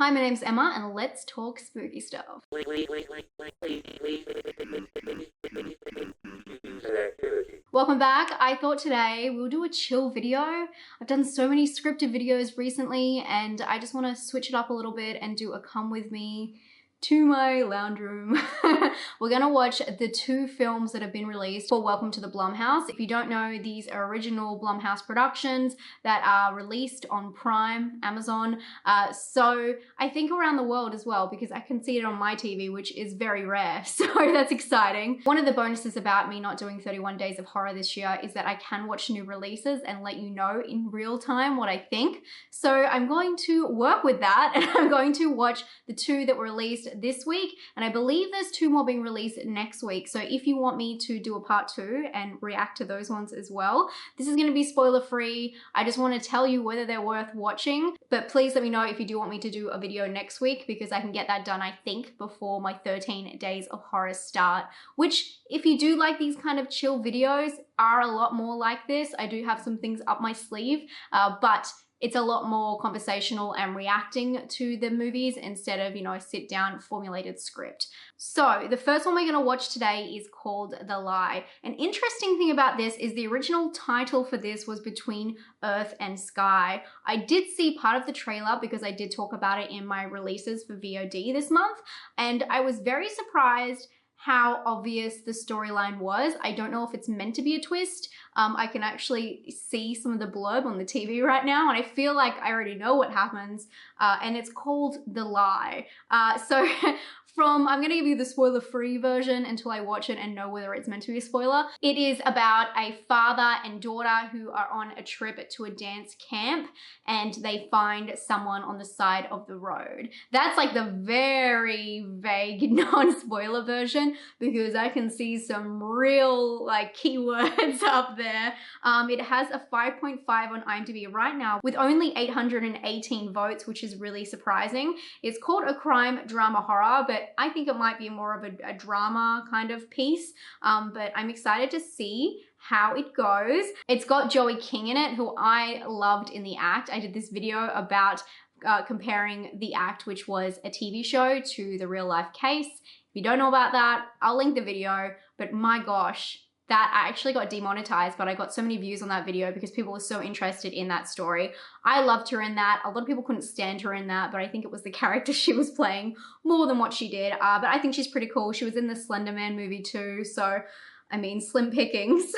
Hi, my name's Emma, and let's talk spooky stuff. Welcome back. I thought today we'll do a chill video. I've done so many scripted videos recently, and I just want to switch it up a little bit and do a come with me to my lounge room. We're gonna watch the two films that have been released for Welcome to the Blumhouse. If you don't know, these are original Blumhouse productions that are released on Prime, Amazon. So I think around the world as well, because I can see it on my TV, which is very rare. So that's exciting. One of the bonuses about me not doing 31 Days of Horror this year is that I can watch new releases and let you know in real time what I think. So I'm going to work with that, and I'm going to watch the two that were released this week, and I believe there's two more being released next week. So if you want me to do a part 2 and react to those ones as well, this is going to be spoiler free. I just want to tell you whether they're worth watching, but please let me know if you do want me to do a video next week, because I can get that done, I think, before my 13 Days of Horror start, which, if you do like these kind of chill videos, are a lot more like this. I do have some things up my sleeve, but it's a lot more conversational and reacting to the movies instead of, a sit down formulated script. So the first one we're gonna watch today is called The Lie. An interesting thing about this is the original title for this was Between Earth and Sky. I did see part of the trailer because I did talk about it in my releases for VOD this month, and I was very surprised how obvious the storyline was. I don't know if it's meant to be a twist. I can actually see some of the blurb on the TV right now, and I feel like I already know what happens, and it's called The Lie. I'm gonna give you the spoiler-free version until I watch it and know whether it's meant to be a spoiler. It is about a father and daughter who are on a trip to a dance camp, and they find someone on the side of the road. That's like the very vague non-spoiler version, because I can see some real keywords up there. It has a 5.5 on IMDb right now with only 818 votes, which is really surprising. It's called a crime drama horror, but I think it might be more of a drama kind of piece. But I'm excited to see how it goes. It's got Joey King in it, who I loved in The Act. I did this video about comparing The Act, which was a TV show, to the real life case. If you don't know about that, I'll link the video, but my gosh, that I actually got demonetized, but I got so many views on that video because people were so interested in that story. I loved her in that. A lot of people couldn't stand her in that, but I think it was the character she was playing more than what she did. But I think she's pretty cool. She was in the Slender Man movie too, so I mean, slim pickings.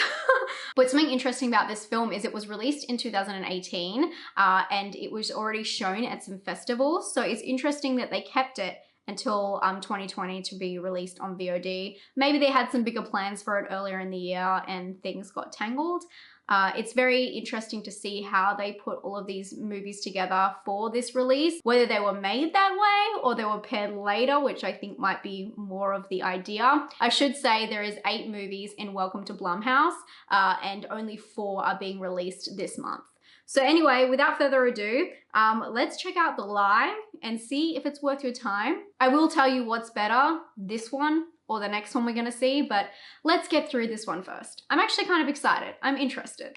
But something interesting about this film is it was released in 2018, and it was already shown at some festivals. So it's interesting that they kept it until 2020 to be released on VOD. Maybe they had some bigger plans for it earlier in the year and things got tangled. It's very interesting to see how they put all of these movies together for this release, whether they were made that way or they were paired later, which I think might be more of the idea. I should say there is 8 movies in Welcome to Blumhouse, and only 4 are being released this month. So anyway, without further ado, let's check out The Lie and see if it's worth your time. I will tell you what's better, this one or the next one we're gonna see, but let's get through this one first. I'm actually kind of excited. I'm interested.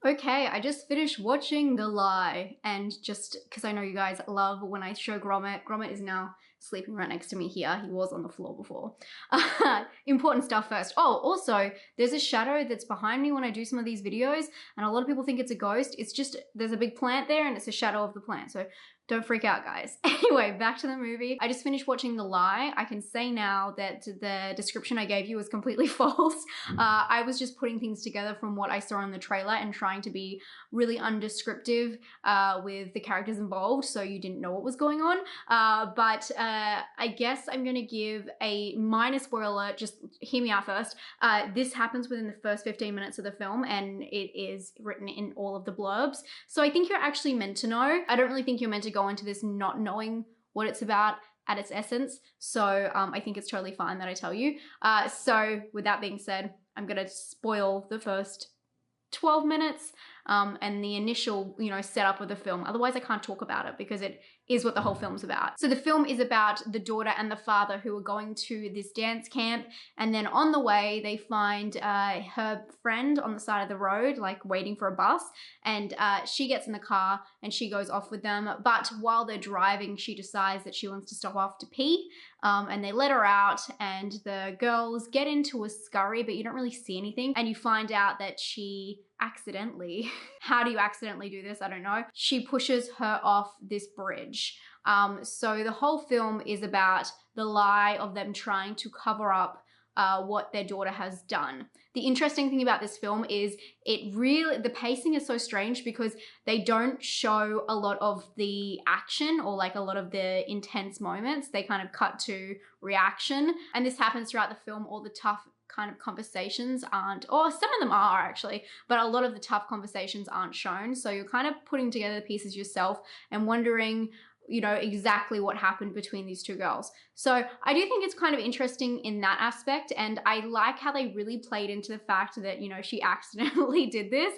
Okay, I just finished watching The Lie, and just because I know you guys love when I show Gromit is now sleeping right next to me here. He was on the floor before. Important stuff first. Oh, also, there's a shadow that's behind me when I do some of these videos, and a lot of people think it's a ghost. It's just, there's a big plant there and it's a shadow of the plant, so don't freak out, guys. Anyway, back to the movie. I just finished watching The Lie. I can say now that the description I gave you was completely false. I was just putting things together from what I saw in the trailer and trying to be really undescriptive with the characters involved, so you didn't know what was going on. But I guess I'm gonna give a minor spoiler alert. Just hear me out first. This happens within the first 15 minutes of the film, and it is written in all of the blurbs. So I think you're actually meant to know. I don't really think you're meant to go into this not knowing what it's about at its essence. So I think it's totally fine that I tell you. So with that being said, I'm gonna spoil the first 12 minutes. and the initial, you know, setup of the film. Otherwise I can't talk about it because it is what the whole film's about. So the film is about the daughter and the father who are going to this dance camp, and then on the way they find her friend on the side of the road, like waiting for a bus, and she gets in the car and she goes off with them. But while they're driving, she decides that she wants to stop off to pee, and they let her out, and the girls get into a scurry, but you don't really see anything, and you find out that she accidentally, how do you accidentally do this? I don't know. She pushes her off this bridge. So the whole film is about the lie of them trying to cover up what their daughter has done. The interesting thing about this film is the pacing is so strange because they don't show a lot of the action or like a lot of the intense moments. They kind of cut to reaction. And this happens throughout the film. All the tough kind of conversations aren't, or some of them are actually, but a lot of the tough conversations aren't shown. So you're kind of putting together the pieces yourself and wondering, you know, exactly what happened between these two girls. So I do think it's kind of interesting in that aspect, and I like how they really played into the fact that, you know, she accidentally did this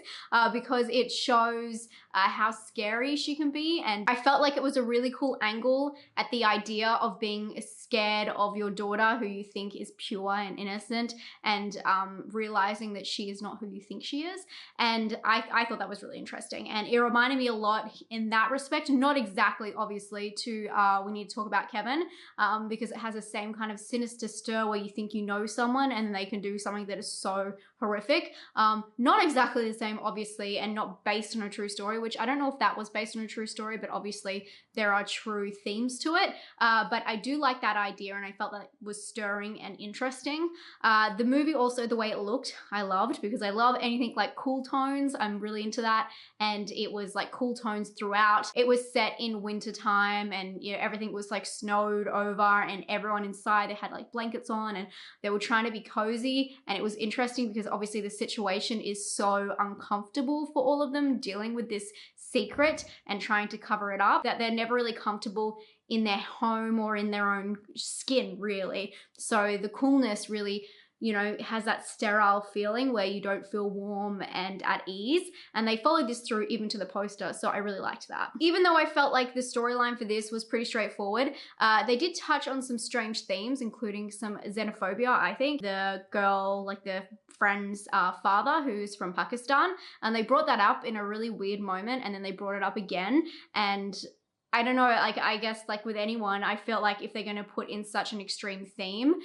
because it shows how scary she can be, and I felt like it was a really cool angle at the idea of being scared of your daughter who you think is pure and innocent, and realizing that she is not who you think she is. And I thought that was really interesting, and it reminded me a lot in that respect, not exactly obviously to We Need to Talk About Kevin, because it has the same kind of sinister stir where you think you know someone and they can do something that is so horrific. Not exactly the same, obviously, and not based on a true story, which I don't know if that was based on a true story, but obviously there are true themes to it. But I do like that idea, and I felt that it was stirring and interesting. The movie also, the way it looked, I loved, because I love anything like cool tones. I'm really into that, and it was like cool tones throughout. It was set in winter time, and you know, everything was like snowed over, and everyone inside, they had like blankets on and they were trying to be cozy. And it was interesting because obviously the situation is so uncomfortable for all of them, dealing with this secret and trying to cover it up, that they're never really comfortable in their home or in their own skin, really. So the coolness really, you know, has that sterile feeling where you don't feel warm and at ease. And they followed this through even to the poster. So I really liked that. Even though I felt like the storyline for this was pretty straightforward, they did touch on some strange themes, including some xenophobia, I think. The girl, like the friend's father, who's from Pakistan, and they brought that up in a really weird moment, and then they brought it up again. And I don't know, like, I guess like with anyone, I felt like if they're going to put in such an extreme theme,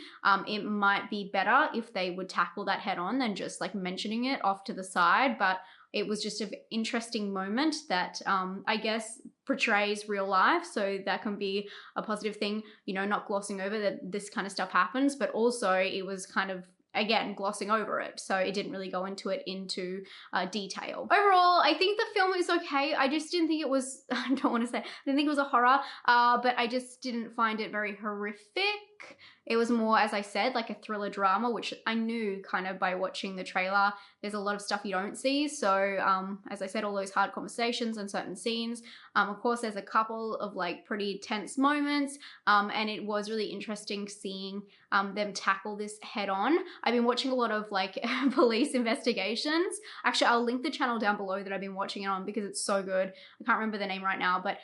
it might be better if they would tackle that head on than just like mentioning it off to the side. But it was just an interesting moment that I guess portrays real life. So that can be a positive thing, you know, not glossing over that this kind of stuff happens, but also it was kind of, again, glossing over it. So it didn't really go into it into detail. Overall, I think the film is okay. I just didn't think it was, I don't want to say, I didn't think it was a horror, but I just didn't find it very horrific. It was more, as I said, like a thriller drama, which I knew kind of by watching the trailer. There's a lot of stuff you don't see. So as I said, all those hard conversations and certain scenes. Of course, there's a couple of like pretty tense moments, and it was really interesting seeing them tackle this head on. I've been watching a lot of like police investigations. Actually, I'll link the channel down below that I've been watching it on because it's so good. I can't remember the name right now, but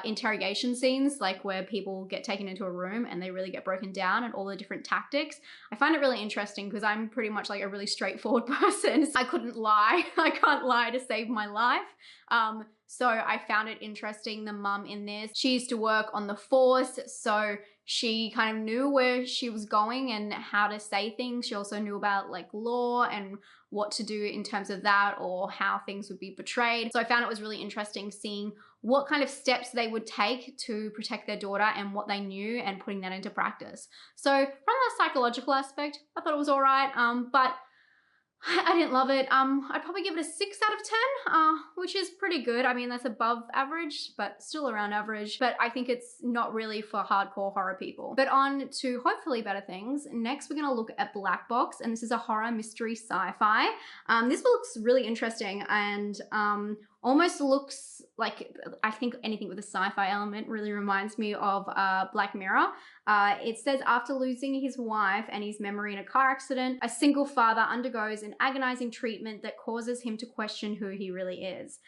interrogation scenes, like where people get taken into a room and they really get broken down and all the different tactics. I find it really interesting because I'm pretty much like a really straightforward person. I couldn't lie. I can't lie to save my life. So I found it interesting. The mum in this, she used to work on the force, so she kind of knew where she was going and how to say things. She also knew about like law and what to do in terms of that, or how things would be portrayed. So I found it was really interesting seeing what kind of steps they would take to protect their daughter and what they knew, and putting that into practice. So from the psychological aspect, I thought it was all right, but I didn't love it. I'd probably give it a 6 out of 10, which is pretty good. I mean, that's above average, but still around average. But I think it's not really for hardcore horror people. But on to hopefully better things. Next, we're gonna look at Black Box, and this is a horror mystery sci-fi. This looks really interesting, and almost looks like, I think anything with a sci-fi element really reminds me of Black Mirror. It says, after losing his wife and his memory in a car accident, a single father undergoes an agonizing treatment that causes him to question who he really is.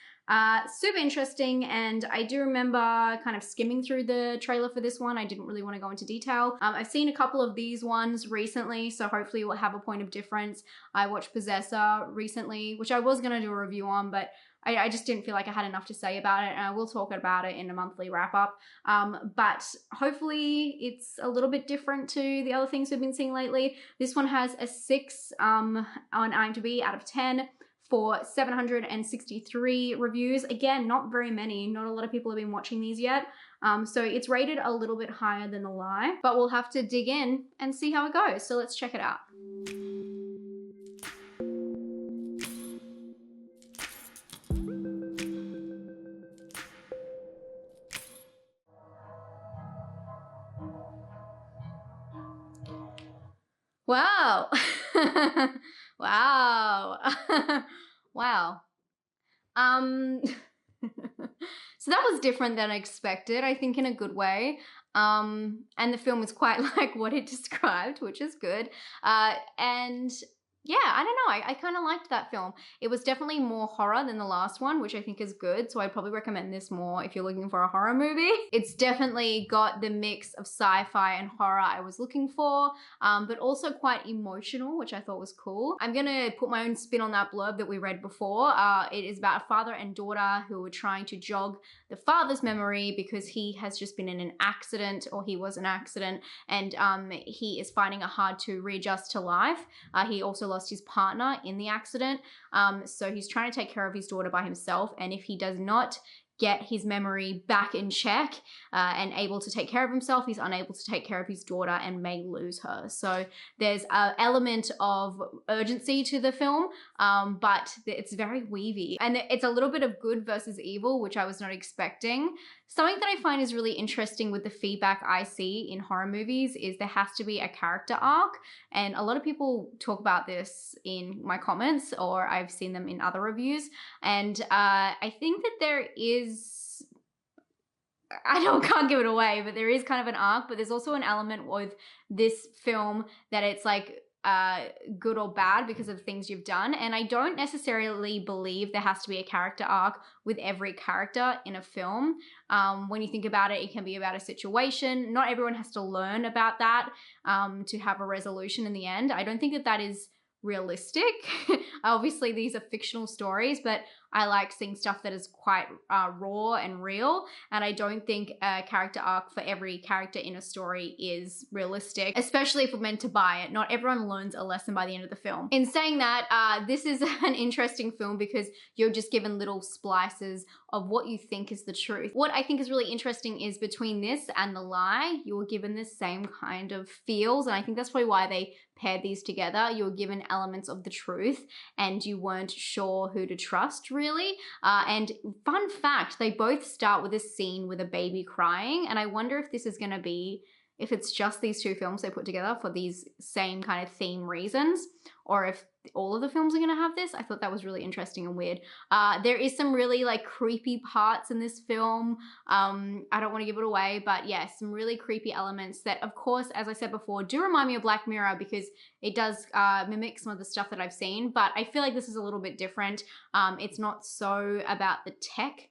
Super interesting, and I do remember kind of skimming through the trailer for this one. I didn't really want to go into detail. I've seen a couple of these ones recently, so hopefully we'll have a point of difference. I watched Possessor recently, which I was going to do a review on, but I just didn't feel like I had enough to say about it, and I will talk about it in a monthly wrap-up. But hopefully it's a little bit different to the other things we've been seeing lately. This one has a 6 on IMDb out of 10 for 763 reviews. Again, not very many. Not a lot of people have been watching these yet. So it's rated a little bit higher than The Lie, but we'll have to dig in and see how it goes. So let's check it out. Wow. Wow. Wow. So that was different than I expected, I think in a good way. And the film was quite like what it described, which is good. And yeah, I don't know. I kind of liked that film. It was definitely more horror than the last one, which I think is good. So I'd probably recommend this more if you're looking for a horror movie. It's definitely got the mix of sci-fi and horror I was looking for, but also quite emotional, which I thought was cool. I'm gonna put my own spin on that blurb that we read before. It is about a father and daughter who are trying to jog the father's memory because he has just been in an accident, or he was an accident, and he is finding it hard to readjust to life. He also lost his partner in the accident, so he's trying to take care of his daughter by himself, and if he does not get his memory back in check and able to take care of himself, he's unable to take care of his daughter and may lose her. So there's an element of urgency to the film, but it's very weavy, and it's a little bit of good versus evil, which I was not expecting. Something that I find is really interesting with the feedback I see in horror movies is there has to be a character arc, and a lot of people talk about this in my comments, or I've seen them in other reviews, and I think that there is, can't give it away, but there is kind of an arc, but there's also an element with this film that it's like good or bad because of things you've done. And I don't necessarily believe there has to be a character arc with every character in a film. When you think about it, it can be about a situation. Not everyone has to learn about that to have a resolution in the end. I don't think that that is realistic. Obviously these are fictional stories, but I like seeing stuff that is quite raw and real, and I don't think a character arc for every character in a story is realistic, especially if we're meant to buy it. Not everyone learns a lesson by the end of the film. In saying that, this is an interesting film because you're just given little splices of what you think is the truth. What I think is really interesting is between this and The Lie, you were given the same kind of feels, and I think that's probably why they paired these together. You were given elements of the truth and you weren't sure who to trust, really. And fun fact, they both start with a scene with a baby crying, and I wonder if this is going to be, if it's just these two films they put together for these same kind of theme reasons, or if all of the films are going to have this. I thought that was really interesting and weird. There is some really like creepy parts in this film. I don't want to give it away, but yes, some really creepy elements that, of course, as I said before, do remind me of Black Mirror because it does mimic some of the stuff that I've seen, but I feel like this is a little bit different. It's not so about the tech,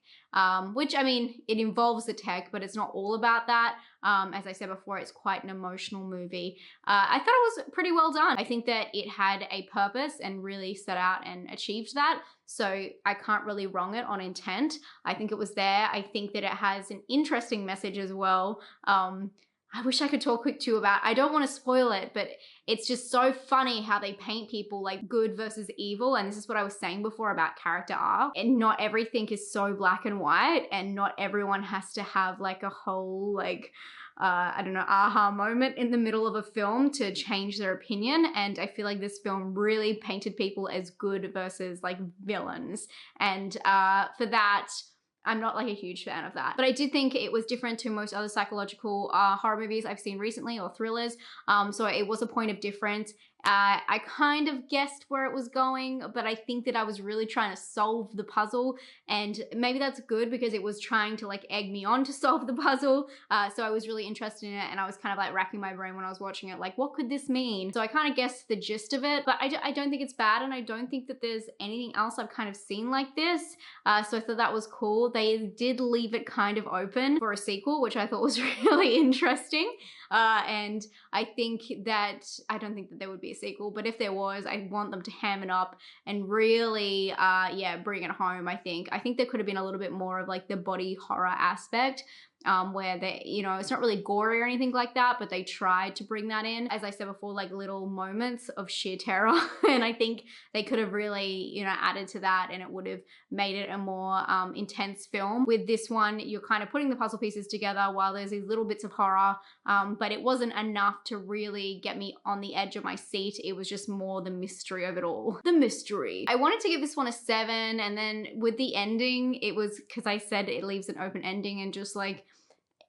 which, I mean, it involves the tech, but it's not all about that. As I said before, it's quite an emotional movie. I thought it was pretty well done. I think that it had a purpose and really set out and achieved that. So I can't really wrong it on intent. I think it was there. I think that it has an interesting message as well. I wish I could talk to you about, I don't want to spoil it, but it's just so funny how they paint people like good versus evil. And this is what I was saying before about character arc. And not everything is so black and white, and not everyone has to have like a whole like, I don't know, aha moment in the middle of a film to change their opinion. And I feel like this film really painted people as good versus like villains. And for that, I'm not like a huge fan of that. But I did think it was different to most other psychological horror movies I've seen recently, or thrillers. So it was a point of difference. I kind of guessed where it was going, but I think that I was really trying to solve the puzzle, and maybe that's good because it was trying to like egg me on to solve the puzzle. So I was really interested in it, and I was kind of like racking my brain when I was watching it, like what could this mean? So I kind of guessed the gist of it, but I don't think it's bad, and I don't think that there's anything else I've kind of seen like this. So I thought that was cool. They did leave it kind of open for a sequel, which I thought was really interesting. And I don't think that there would be a sequel, but if there was, I want them to ham it up and really, yeah, bring it home. I think there could have been a little bit more of like the body horror aspect, where they, you know, it's not really gory or anything like that, but they tried to bring that in. As I said before, like little moments of sheer terror. And I think they could have really, you know, added to that, and it would have made it a more intense film. With this one, you're kind of putting the puzzle pieces together while there's these little bits of horror, but it wasn't enough to really get me on the edge of my seat. It was just more the mystery of it all. The mystery. I wanted to give this one a 7, and then with the ending, it was because I said it leaves an open ending, and just like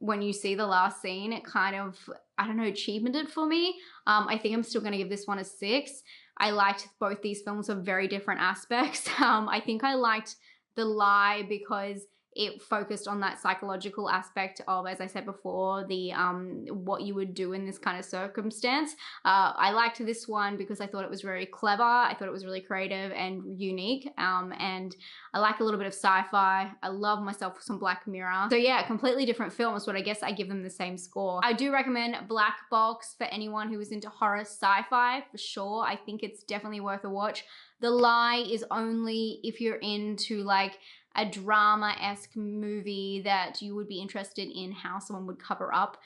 when you see the last scene, it kind of, I don't know, achieved it for me. I think I'm still gonna give this one a 6. I liked both these films for very different aspects. I think I liked The Lie because it focused on that psychological aspect of, as I said before, the what you would do in this kind of circumstance. I liked this one because I thought it was very clever. I thought it was really creative and unique. And I like a little bit of sci-fi. I love myself some Black Mirror. So yeah, completely different films, but I guess I give them the same score. I do recommend Black Box for anyone who is into horror sci-fi for sure. I think it's definitely worth a watch. The Lie is only if you're into like a drama-esque movie that you would be interested in how someone would cover up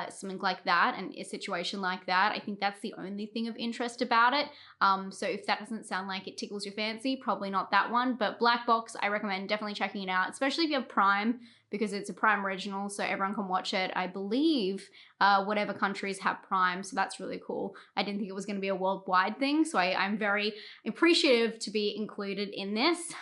something like that and a situation like that. I think that's the only thing of interest about it. So if that doesn't sound like it tickles your fancy, probably not that one. But Black Box, I recommend definitely checking it out, especially if you have Prime, because it's a Prime original, so everyone can watch it. I believe whatever countries have Prime, so that's really cool. I didn't think it was going to be a worldwide thing, so I'm very appreciative to be included in this.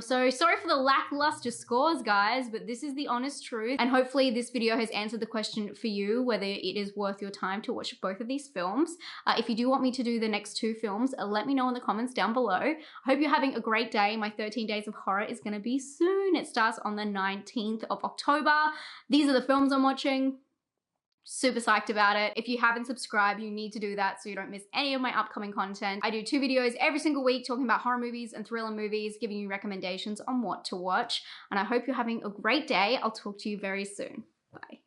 So sorry for the lackluster scores, guys, but this is the honest truth, and hopefully this video has answered the question for you, whether it is worth your time to watch both of these films. If you do want me to do the next 2 films, let me know in the comments down below. I hope you're having a great day. My 13 Days of Horror is going to be soon. It starts on the 19th of October. These are the films I'm watching. Super psyched about it. If you haven't subscribed, you need to do that so you don't miss any of my upcoming content. I do 2 videos every single week talking about horror movies and thriller movies, giving you recommendations on what to watch. And I hope you're having a great day. I'll talk to you very soon. Bye.